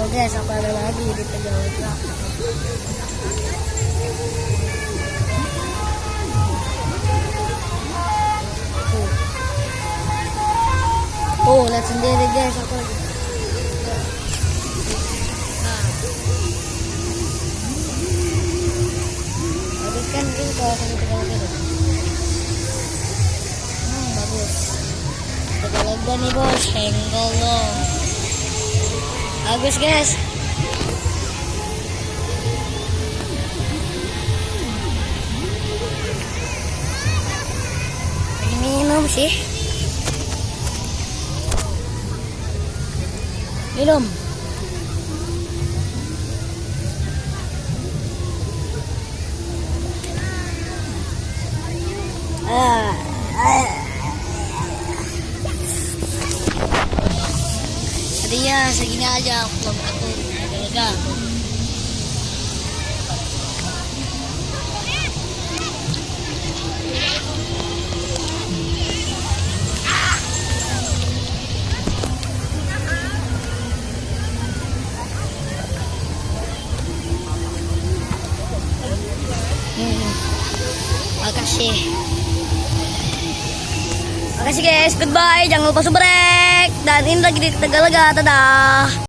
guys, ako na lagi di Tagalaga. Oh, lihat sendiri guys, aku lagi. Habiskan dulu kawasan Tagalaga. Bagus. Tagalaga nih bos, henggol dong. Bagus guys. Minum sih. Minum. Tadinya segini aja vlog aku Tagalaga. Makasih. Makasih guys, goodbye. Jangan lupa subrek. Dan ini lagi di Tagalaga, dadah.